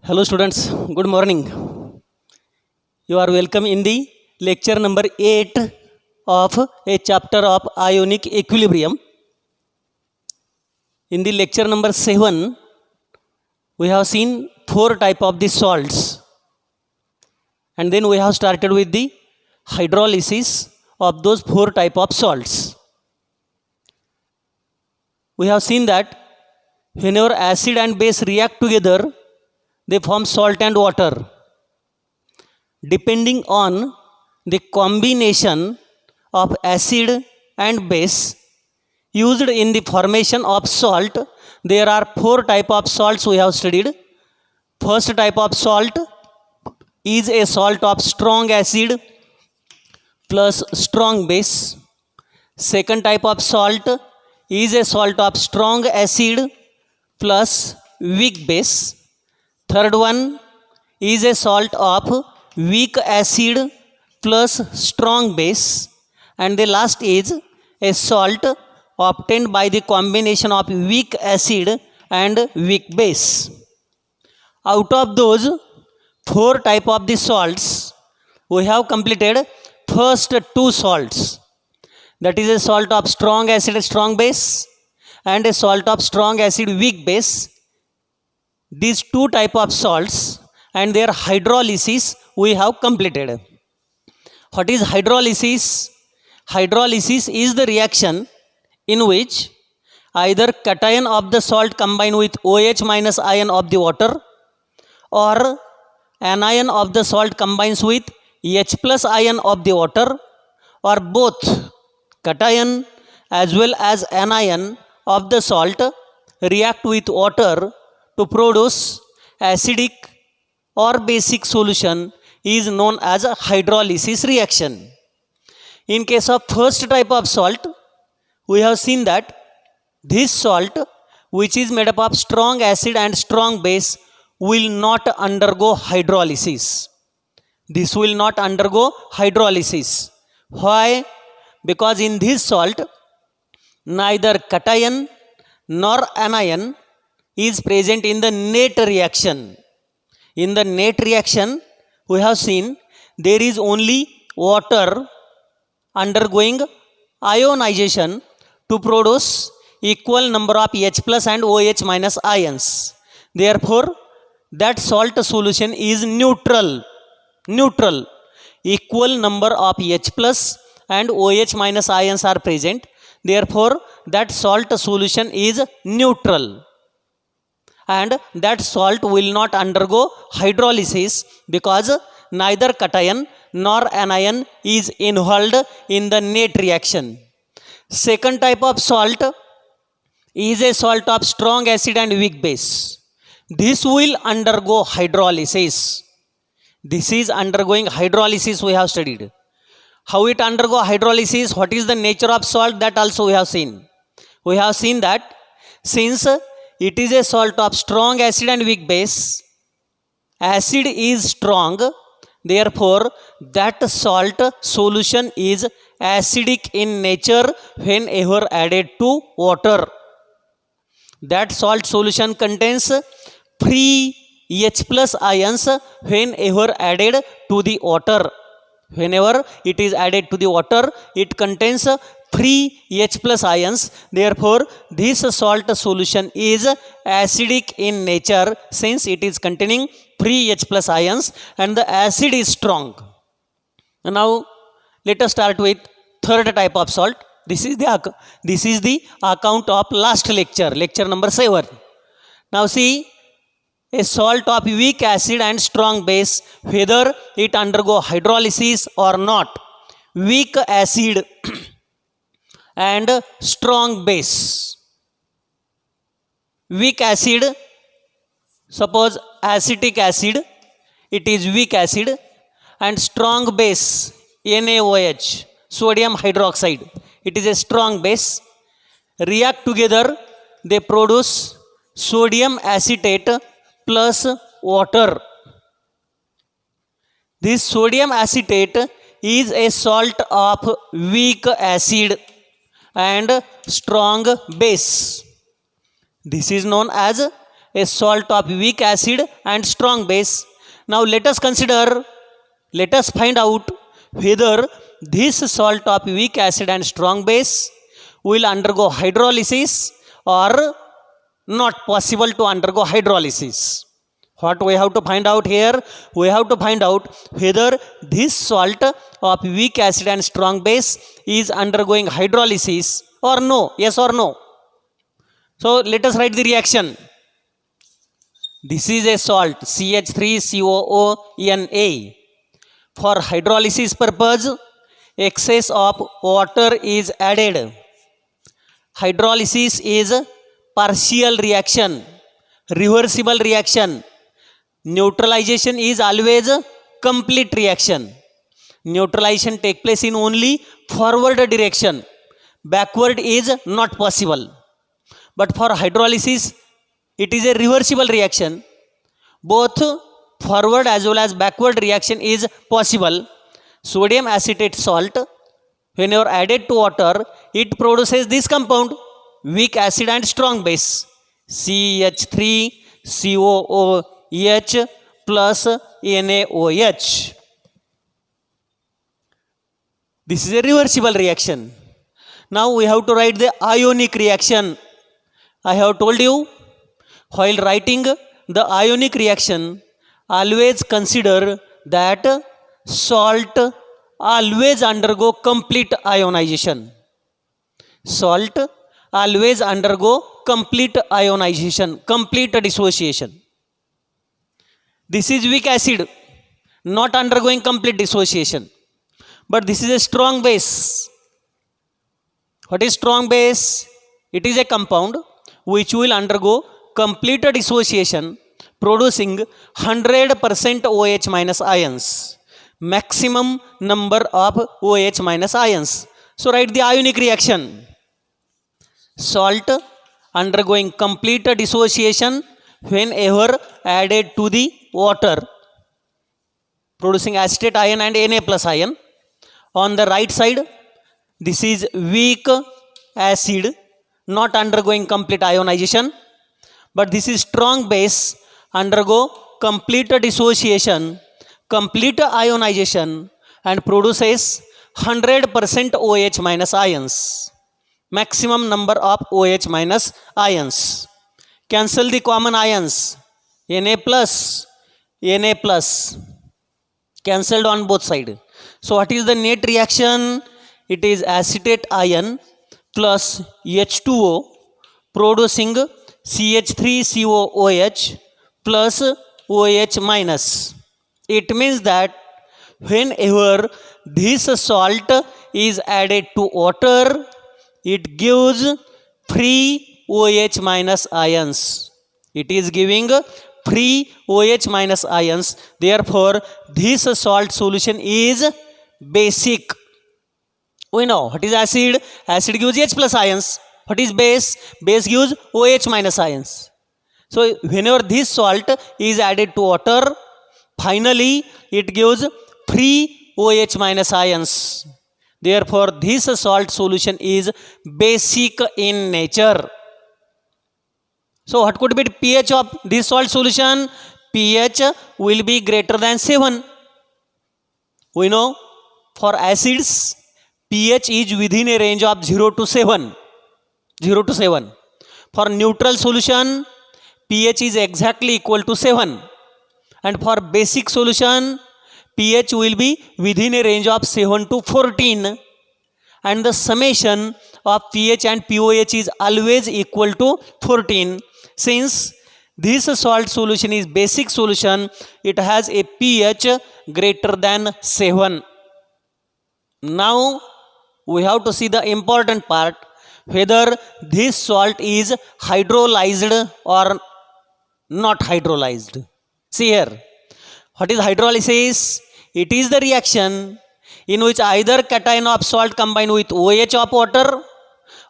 Hello students, good morning. You are welcome in the lecture number 8 of a chapter of ionic equilibrium. In the lecture number 7, we have seen 4 type of the salts, and then we have started with the hydrolysis of those 4 type of salts. We have seen that whenever acid and base react together, they form salt and water. Depending on the combination of acid and base used in the formation of salt, there are 4 type of salts we have studied. First type of salt is a salt of strong acid plus strong base. Second type of salt is a salt of strong acid plus weak base. Third one is a salt of weak acid plus strong base, and the last is a salt obtained by the combination of weak acid and weak base. Out of those 4 type of the salts, we have completed first 2 salts, that is a salt of strong acid strong base and a salt of strong acid weak base. These 2 type of salts and their hydrolysis we have completed. What is hydrolysis? Hydrolysis is the reaction in which either cation of the salt combine with OH minus ion of the water, or anion of the salt combines with H plus ion of the water, or both cation as well as anion of the salt react with water to produce acidic or basic solution is known as a hydrolysis reaction. In case of first type of salt, we have seen that this salt, which is made up of strong acid and strong base, will not undergo hydrolysis. This will not undergo hydrolysis. Why? Because in this salt, neither cation nor anion is present in the net reaction. In the net reaction, we have seen there is only water undergoing ionization to produce equal number of H plus and OH minus ions. Therefore, that salt solution is neutral. Equal number of H plus and OH minus ions are present. Therefore, that salt solution is neutral, and that salt will not undergo hydrolysis because neither cation nor anion is involved in the net reaction. Second type of salt is a salt of strong acid and weak base. This will undergo hydrolysis. This is undergoing hydrolysis we have studied. How it undergo hydrolysis, what is the nature of salt, that also we have seen. We have seen that since it is a salt of strong acid and weak base, acid is strong, therefore that salt solution is acidic in nature whenever added to water. That salt solution contains free H plus ions whenever added to the water. Whenever it is added to the water, it contains free H plus ions. Therefore, this salt solution is acidic in nature since it is containing free H plus ions and the acid is strong. Now, let us start with third type of salt. This is the account of last lecture, lecture number 7. Now see, a salt of weak acid and strong base, whether it undergo hydrolysis or not. Weak acid and strong base. Weak acid, suppose acetic acid, it is weak acid, and strong base, NaOH, sodium hydroxide, it is a strong base. React together, they produce sodium acetate plus water. This sodium acetate is a salt of weak acid and strong base. This is known as a salt of weak acid and strong base. Now let us find out whether this salt of weak acid and strong base will undergo hydrolysis or not possible to undergo hydrolysis. What we have to find out here? We have to find out whether this salt of weak acid and strong base is undergoing hydrolysis or no. Yes or no? So let us write the reaction. This is a salt CH3COONA. For hydrolysis purpose, excess of water is added. Hydrolysis is partial reaction, reversible reaction. Neutralization is always complete reaction. Neutralization take place in only forward direction. Backward is not possible. But for hydrolysis, it is a reversible reaction. Both forward as well as backward reaction is possible. Sodium acetate salt, whenever added to water, it produces this compound, weak acid and strong base, CH3COOH plus NaOH. This is a reversible reaction. Now we have to write the ionic reaction. I have told you, while writing the ionic reaction, always consider that salt always undergo complete ionization. Salt always undergo complete ionization, complete dissociation. This is weak acid, not undergoing complete dissociation. But this is a strong base. What is strong base? It is a compound which will undergo complete dissociation, producing 100% OH minus ions, maximum number of OH minus ions. So write the ionic reaction. Salt undergoing complete dissociation whenever added to the water, producing acetate ion and Na plus ion. On the right side, this is weak acid, not undergoing complete ionization. But this is strong base, undergo complete dissociation, complete ionization, and produces 100% OH minus ions, maximum number of OH minus ions. Cancel the common ions, Na plus, cancelled on both sides. So what is the net reaction? It is acetate ion plus H2O producing CH3COOH plus OH minus. It means that whenever this salt is added to water, it gives free OH minus ions. It is giving free OH minus ions. Therefore, this salt solution is basic. We know what is acid. Acid gives H plus ions. What is base? Base gives OH minus ions. So whenever this salt is added to water, finally it gives free OH minus ions. Therefore, this salt solution is basic in nature. So what could be the pH of this salt solution? pH will be greater than 7. We know for acids, pH is within a range of 0 to 7. 0 to 7. For neutral solution, pH is exactly equal to 7. And for basic solution, pH will be within a range of 7 to 14. And the summation of pH and pOH is always equal to 14. Since this salt solution is basic solution, it has a pH greater than 7. Now we have to see the important part, whether this salt is hydrolyzed or not hydrolyzed. See here, what is hydrolysis? It is the reaction in which either cation of salt combines with OH of water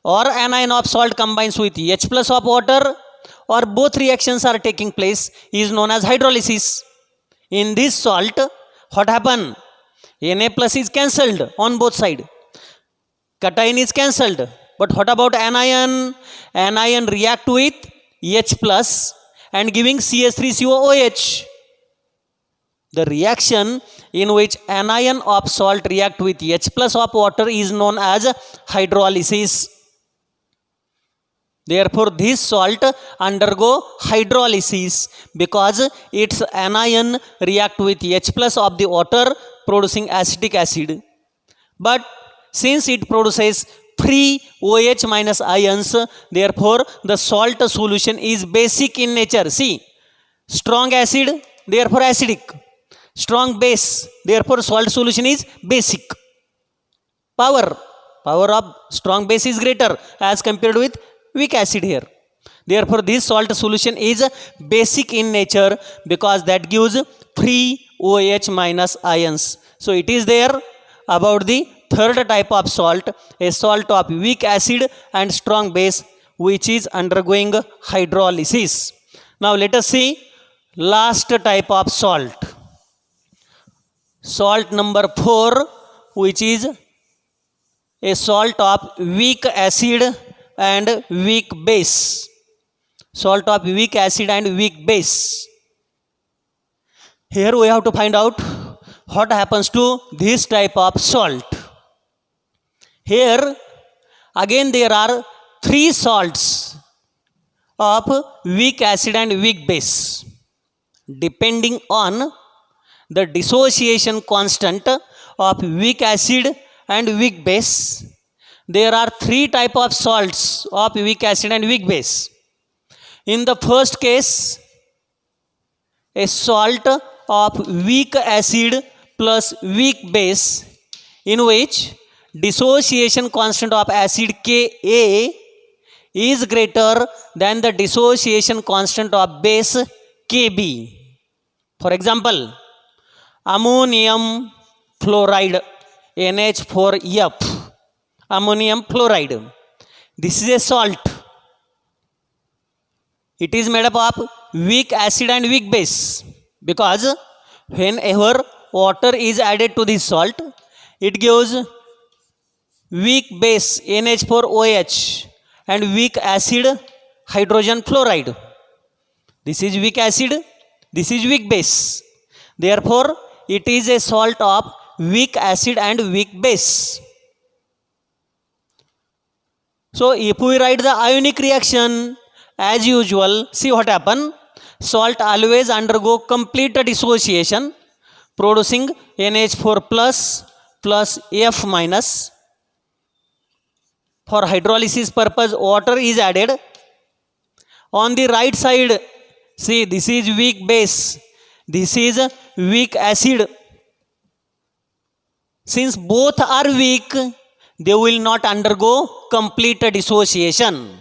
or anion of salt combines with H plus of water, or both reactions are taking place, is known as hydrolysis. In this salt, what happened? Na plus is cancelled on both sides. Cation is cancelled. But what about anion? Anion react with H plus and giving CH3COOH. The reaction in which anion of salt react with H plus of water is known as hydrolysis. Therefore, this salt undergo hydrolysis because its anion react with H plus of the water producing acetic acid. But since it produces free OH minus ions, therefore the salt solution is basic in nature. See, strong acid, therefore acidic. Strong base, therefore salt solution is basic. Power of strong base is greater as compared with weak acid here. Therefore this salt solution is basic in nature because that gives free OH minus ions. So it is there about the third type of salt, a salt of weak acid and strong base which is undergoing hydrolysis. Now let us see last type of salt. Salt number 4, which is a salt of weak acid and weak base. Salt of weak acid and weak base. Here we have to find out what happens to this type of salt. Here again there are 3 salts of weak acid and weak base. Depending on the dissociation constant of weak acid and weak base, there are 3 type of salts of weak acid and weak base. In the first case, a salt of weak acid plus weak base in which dissociation constant of acid Ka is greater than the dissociation constant of base Kb. For example, ammonium fluoride, NH4F, ammonium fluoride. This is a salt. It is made up of weak acid and weak base because whenever water is added to this salt, it gives weak base NH4OH and weak acid hydrogen fluoride. This is weak acid, this is weak base. Therefore, it is a salt of weak acid and weak base. So, if we write the ionic reaction as usual, see what happen. Salt always undergo complete dissociation, producing NH4 plus F minus. For hydrolysis purpose, water is added. On the right side, see, this is weak base, this is weak acid. Since both are weak, they will not undergo complete dissociation.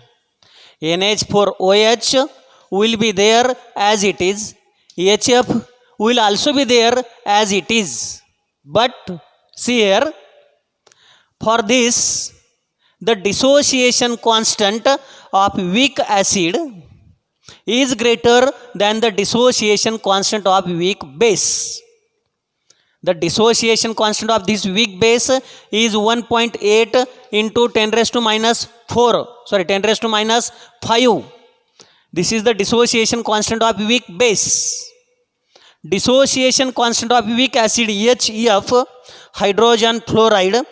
NH4OH will be there as it is. HF will also be there as it is. But see here, for this, the dissociation constant of weak acid is greater than the dissociation constant of weak base. The dissociation constant of this weak base is 1.8 into 10 raised to minus 5. This is the dissociation constant of weak base. Dissociation constant of weak acid HF, hydrogen fluoride.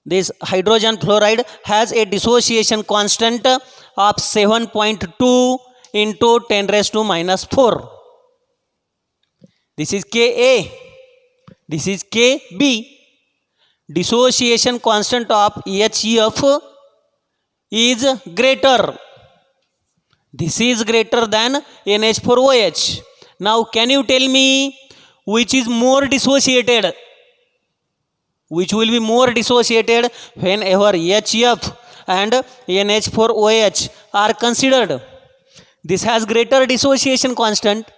This hydrogen fluoride has a dissociation constant of 7.2 into 10 raised to minus 4. This is Ka. This is Kb. Dissociation constant of HF is greater. This is greater than NH4OH. Now can you tell me which is more dissociated? Which will be more dissociated whenever HF and NH4OH are considered? This has greater dissociation constant.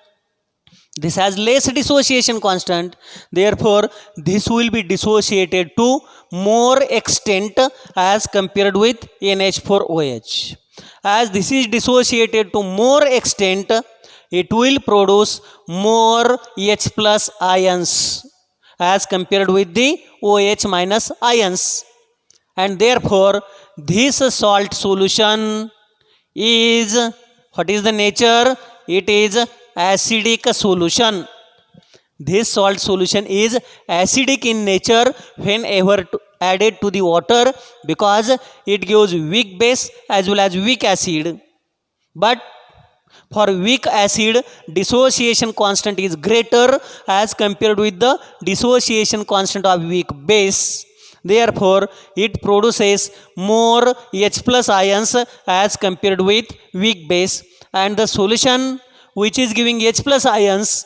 This has less dissociation constant. Therefore, this will be dissociated to more extent as compared with NH4OH. As this is dissociated to more extent, it will produce more H plus ions as compared with the OH minus ions. And therefore, this salt solution is What is the nature? It is acidic solution. This salt solution is acidic in nature whenever added to the water, because it gives weak base as well as weak acid. But for weak acid, dissociation constant is greater as compared with the dissociation constant of weak base. Therefore, it produces more H plus ions as compared with weak base, and the solution which is giving H plus ions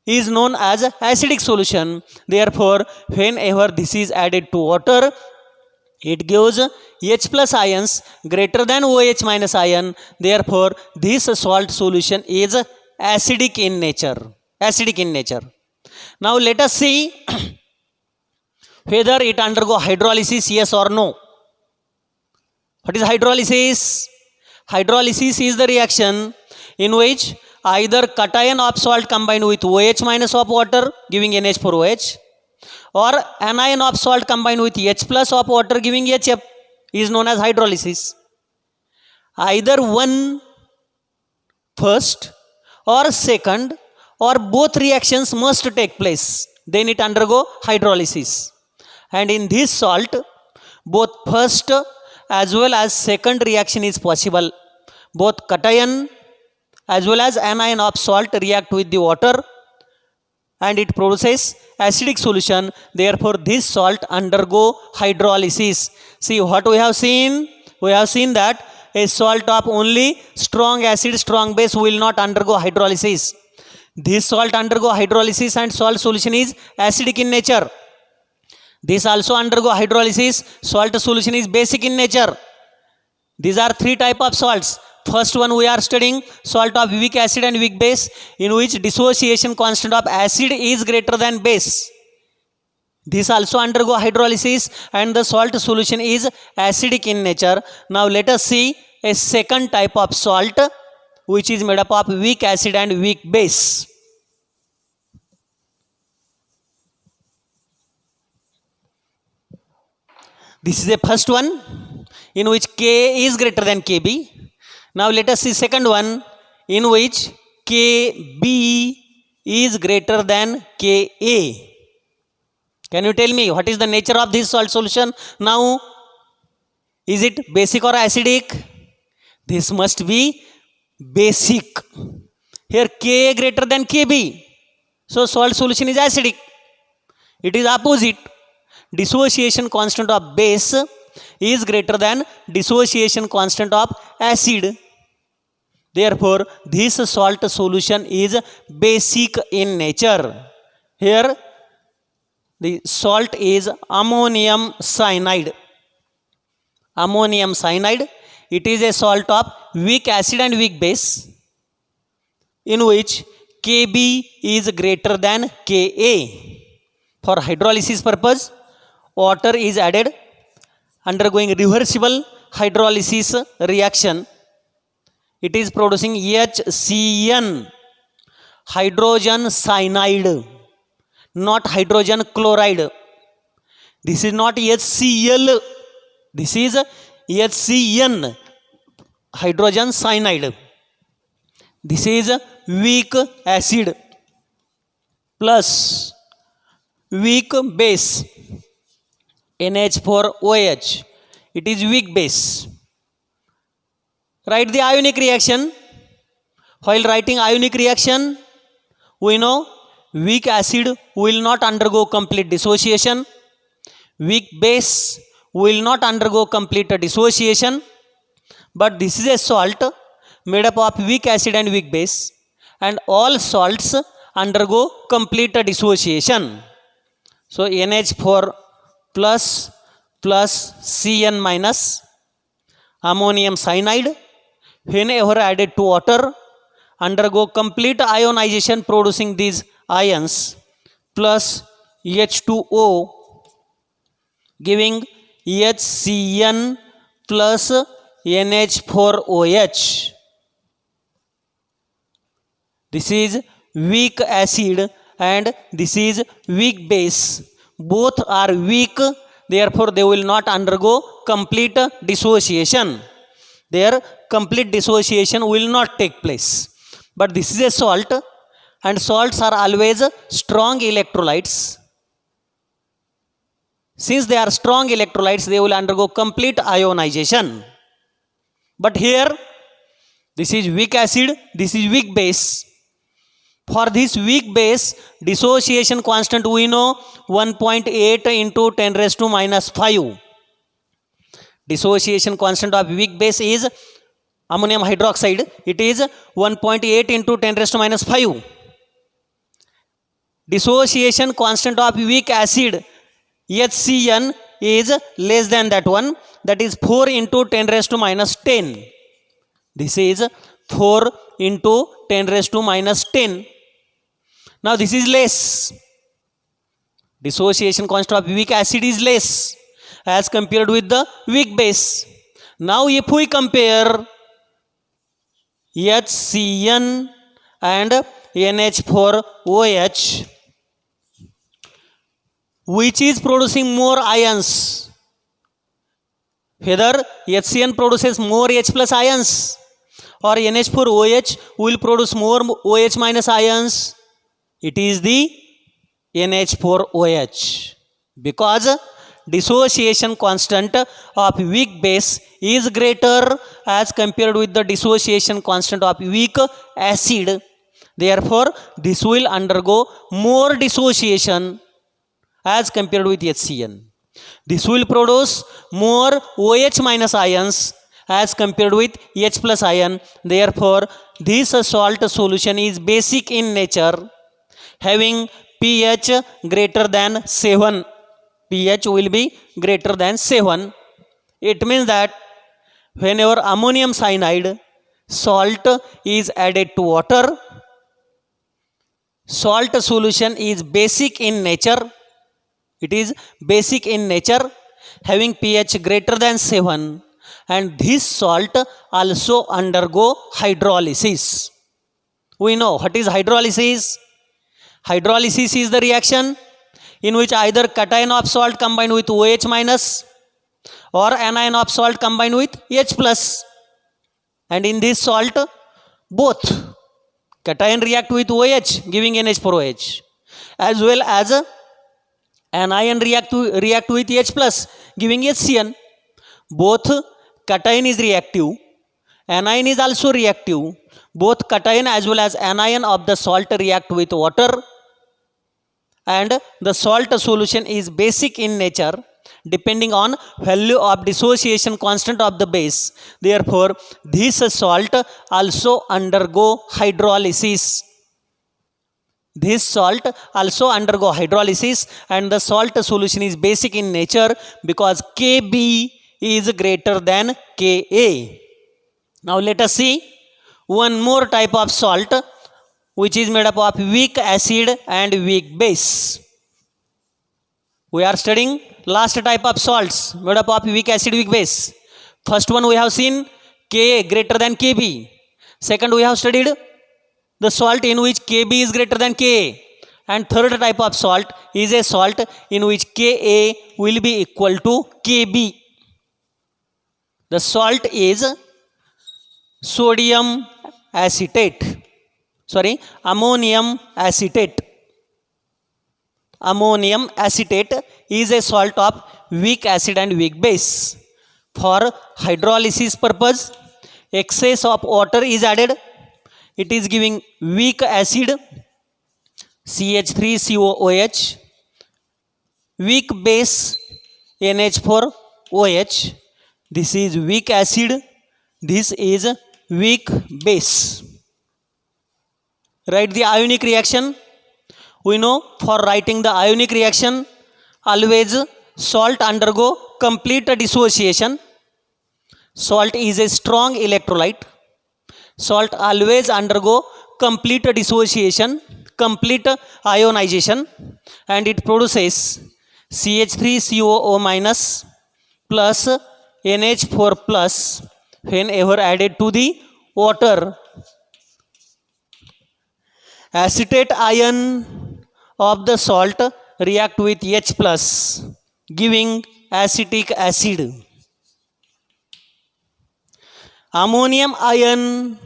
is known as acidic solution. Therefore, whenever this is added to water, it gives H plus ions greater than OH minus ion. Therefore, this salt solution is acidic in nature. Acidic in nature. Now let us see whether it undergo hydrolysis, yes or no. What is hydrolysis? Hydrolysis is the reaction in which either cation of salt combined with OH minus of water giving NH4OH, or anion of salt combined with H plus of water giving HF is known as hydrolysis. Either one first or second or both reactions must take place, then it undergo hydrolysis. And in this salt, both first as well as second reaction is possible. Both cation as well as anion of salt react with the water and it produces acidic solution. Therefore, this salt undergo hydrolysis. See what we have seen? We have seen that a salt of only strong acid, strong base will not undergo hydrolysis. This salt undergo hydrolysis and salt solution is acidic in nature. This also undergo hydrolysis, salt solution is basic in nature. These are three types of salts. First one we are studying salt of weak acid and weak base, in which dissociation constant of acid is greater than base. This also undergo hydrolysis and the salt solution is acidic in nature. Now let us see a second type of salt which is made up of weak acid and weak base. This is the first one in which Ka is greater than Kb. Now let us see second one in which Kb is greater than Ka. Can you tell me what is the nature of this salt solution? Now, is it basic or acidic? This must be basic. Here Ka greater than Kb. So salt solution is acidic. It is opposite. Dissociation constant of base is greater than dissociation constant of acid. Therefore, this salt solution is basic in nature. Here, the salt is ammonium cyanide. Ammonium cyanide, it is a salt of weak acid and weak base, in which Kb is greater than Ka. For hydrolysis purpose, water is added, undergoing reversible hydrolysis reaction. It is producing HCN, hydrogen cyanide, not hydrogen chloride. This is not HCl, this is HCN, hydrogen cyanide. This is weak acid plus weak base, NH4OH. It is weak base. Write the ionic reaction. While writing ionic reaction, we know weak acid will not undergo complete dissociation. Weak base will not undergo complete dissociation. But this is a salt made up of weak acid and weak base, and all salts undergo complete dissociation. So NH4 plus Cn minus ammonium cyanide, whenever added to water, undergo complete ionization, producing these ions, plus H2O giving HCN plus NH4OH. This is weak acid and this is weak base. Both are weak, therefore they will not undergo complete dissociation. their complete dissociation will not take place. But this is a salt, and salts are always strong electrolytes. Since they are strong electrolytes, they will undergo complete ionization. But here, this is weak acid, this is weak base. For this weak base, dissociation constant we know 1.8 into 10 raised to minus 5. Dissociation constant of weak base is ammonium hydroxide. It is 1.8 into 10 raised to minus 5. Dissociation constant of weak acid HCN is less than that one. That is 4 into 10 raised to minus 10. This is 4 into 10 raised to minus 10. Now this is less. Dissociation constant of weak acid is less as compared with the weak base. Now if we compare HCN and NH4OH, which is producing more ions? Whether HCN produces more H plus ions or NH4OH will produce more OH minus ions? It is the NH4OH, because dissociation constant of weak base is greater as compared with the dissociation constant of weak acid. Therefore, this will undergo more dissociation as compared with HCN. This will produce more OH minus ions as compared with H plus ion. Therefore, this salt solution is basic in nature, having pH greater than 7. pH will be greater than 7. It means that whenever ammonium cyanide salt is added to water, salt solution is basic in nature. It is basic in nature, having pH greater than 7, and this salt also undergo hydrolysis. We know what is hydrolysis. Hydrolysis is the reaction in which either cation of salt combined with OH minus or anion of salt combined with H plus. And in this salt, both cation react with OH giving NH4OH, as well as anion react with H plus giving HCN. Both cation is reactive, anion is also reactive. Both cation as well as anion of the salt react with water, and the salt solution is basic in nature depending on value of dissociation constant of the base. Therefore, this salt also undergo hydrolysis. This salt also undergo hydrolysis, and the salt solution is basic in nature because Kb is greater than Ka. Now let us see one more type of salt, which is made up of weak acid and weak base. We are studying last type of salts made up of weak acid, weak base. First one we have seen Ka greater than Kb. Second we have studied the salt in which Kb is greater than Ka. And third type of salt is a salt in which Ka will be equal to Kb. The salt is ammonium acetate. Ammonium acetate is a salt of weak acid and weak base. For hydrolysis purpose, excess of water is added. It is giving weak acid CH3COOH, weak base NH4OH. This is weak acid, this is weak base. Write the ionic reaction. We know for writing the ionic reaction, always salt undergo complete dissociation. Salt is a strong electrolyte. Salt always undergo complete dissociation, complete ionization, and it produces CH3COO minus plus NH4 plus whenever added to the water. Acetate ion of the salt react with H plus giving acetic acid. ammonium ion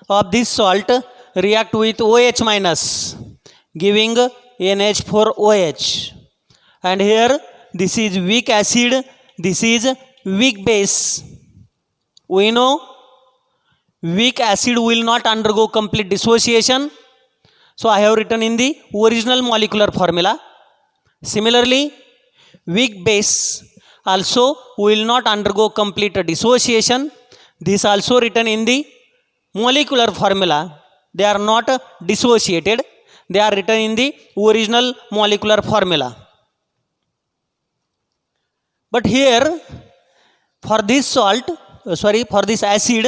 of this salt react with OH minus, giving NH4OH. And here this is weak acid, this is weak base. We know weak acid will not undergo complete dissociation, so I have written in the original molecular formula. Similarly, weak base also will not undergo complete dissociation. This also written in the molecular formula. They are not dissociated, they are written in the original molecular formula. But here for this salt, for this acid,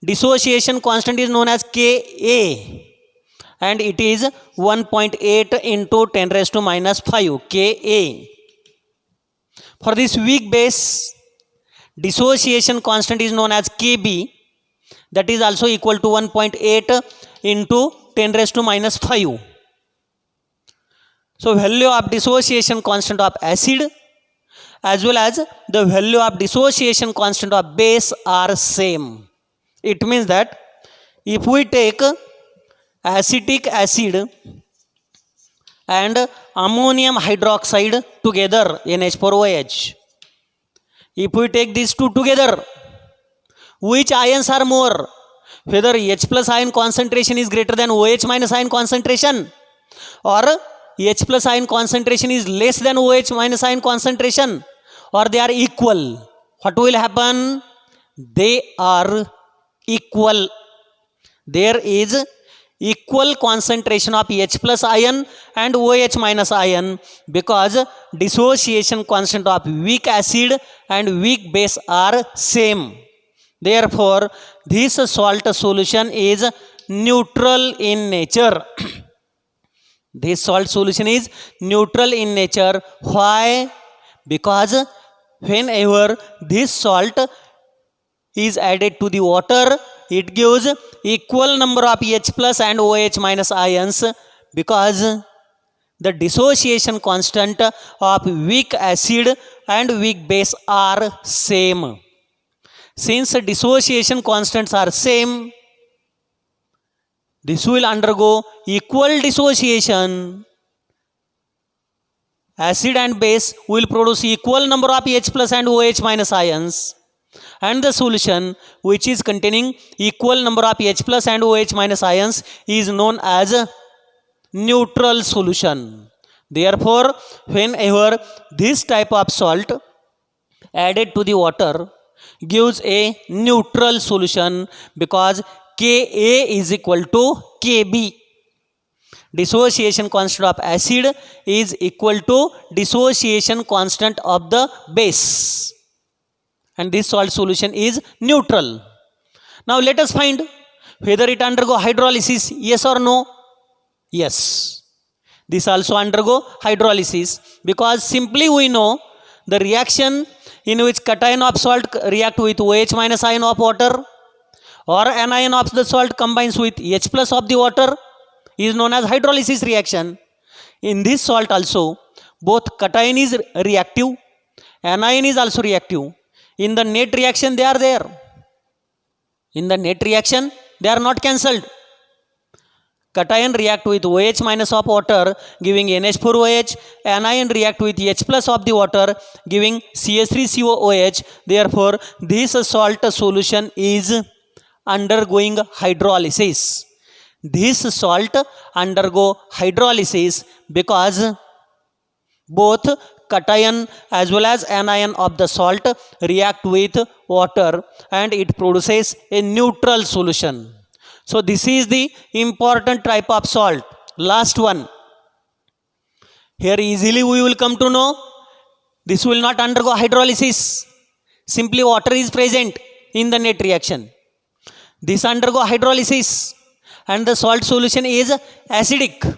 dissociation constant is known as Ka, and it is 1.8 into 10 raised to minus 5 Ka. For this weak base, dissociation constant is known as Kb, that is also equal to 1.8 into 10 raised to minus 5. So value of dissociation constant of acid as well as the value of dissociation constant of base are same. It means that if we take acetic acid and ammonium hydroxide together, NH4OH, if we take these two together, which ions are more? Whether H plus ion concentration is greater than OH minus ion concentration, or H plus ion concentration is less than OH minus ion concentration, or they are equal. What will happen? They are equal. There is equal concentration of H plus ion and OH minus ion, because dissociation constant of weak acid and weak base are same. Therefore, this salt solution is neutral in nature. This salt solution is neutral in nature. Why? Because whenever this salt is added to the water, it gives equal number of H plus and OH minus ions, because the dissociation constant of weak acid and weak base are same. Since dissociation constants are same, this will undergo equal dissociation. Acid and base will produce equal number of H plus and OH minus ions, and the solution which is containing equal number of H plus and OH minus ions is known as a neutral solution. Therefore, whenever this type of salt added to the water gives a neutral solution, because Ka is equal to Kb. Dissociation constant of acid is equal to dissociation constant of the base, and this salt solution is neutral. Now let us find whether it undergo hydrolysis, yes or no. Yes, this also undergo hydrolysis, because simply we know the reaction in which cation of salt react with OH minus ion of water, or anion of the salt combines with H plus of the water, is known as hydrolysis reaction. In this salt also, both cation is reactive, anion is also reactive. In the net reaction they are there. In the net reaction they are not cancelled. Cation react with OH minus of water giving NH4OH, anion react with H plus of the water giving CH3COOH. Therefore, this salt solution is undergoing hydrolysis. This salt undergo hydrolysis because both cation as well as anion of the salt react with water, and it produces a neutral solution. So this is the important type of salt. Last one. Here easily we will come to know this will not undergo hydrolysis. Simply water is present in the net reaction. This undergo hydrolysis, and the salt solution is acidic.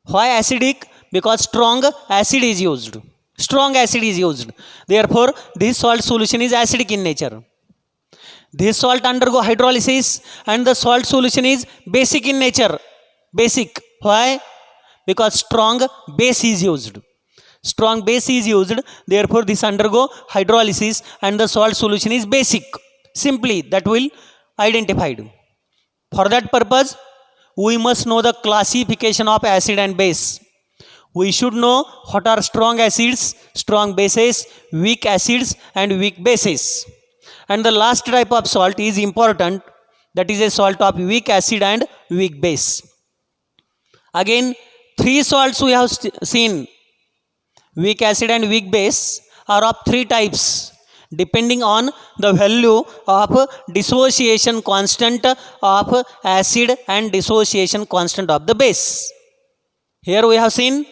Why acidic? Because strong acid is used. Strong acid is used. Therefore, this salt solution is acidic in nature. This salt undergo hydrolysis, and the salt solution is basic in nature. Basic. Why? Because strong base is used. Strong base is used. Therefore, this undergo hydrolysis, and the salt solution is basic. simply that will identified. For that purpose, we must know the classification of acid and base. We should know what are strong acids, strong bases, weak acids and weak bases. And the last type of salt is important, that is a salt of weak acid and weak base. Again, three salts we have seen, weak acid and weak base are of three types depending on the value of dissociation constant of acid and dissociation constant of the base. Here we have seen,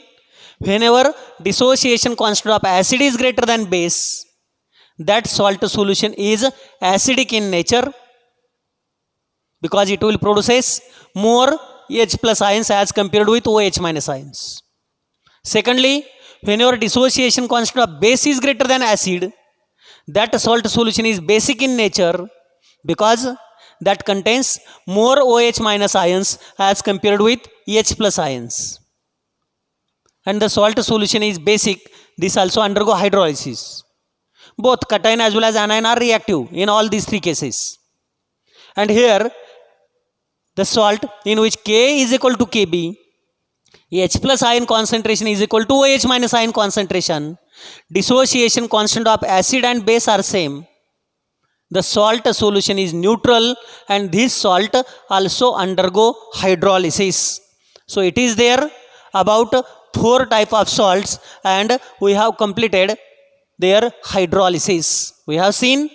whenever dissociation constant of acid is greater than base, that salt solution is acidic in nature because it will produce more H plus ions as compared with OH minus ions. Secondly, whenever dissociation constant of base is greater than acid, that salt solution is basic in nature because that contains more OH minus ions as compared with H plus ions. And the salt solution is basic, this also undergo hydrolysis. Both cation as well as anion are reactive in all these three cases. And here, the salt in which Ka is equal to Kb, H plus ion concentration is equal to OH minus ion concentration, dissociation constant of acid and base are same. The salt solution is neutral and this salt also undergo hydrolysis. So it is there about 4 type of salts and we have completed their hydrolysis. We have seen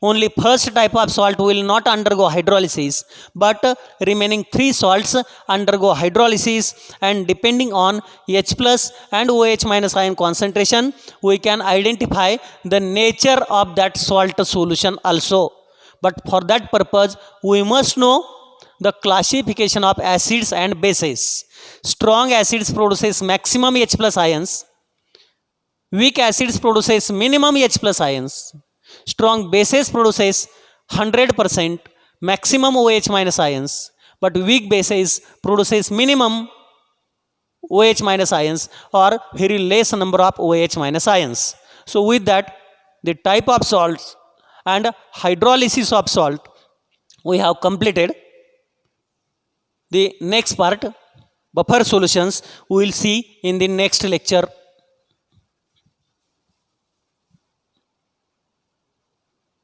only first type of salt will not undergo hydrolysis, but remaining 3 salts undergo hydrolysis, and depending on H plus and OH minus ion concentration, we can identify the nature of that salt solution also. But for that purpose, we must know the classification of acids and bases. Strong acids produces maximum H plus ions. Weak acids produces minimum H plus ions. Strong bases produces 100% maximum OH minus ions, but weak bases produces minimum OH minus ions or very less number of OH minus ions. So with that, the type of salts and hydrolysis of salt we have completed. The next part, buffer solutions, we will see in the next lecture.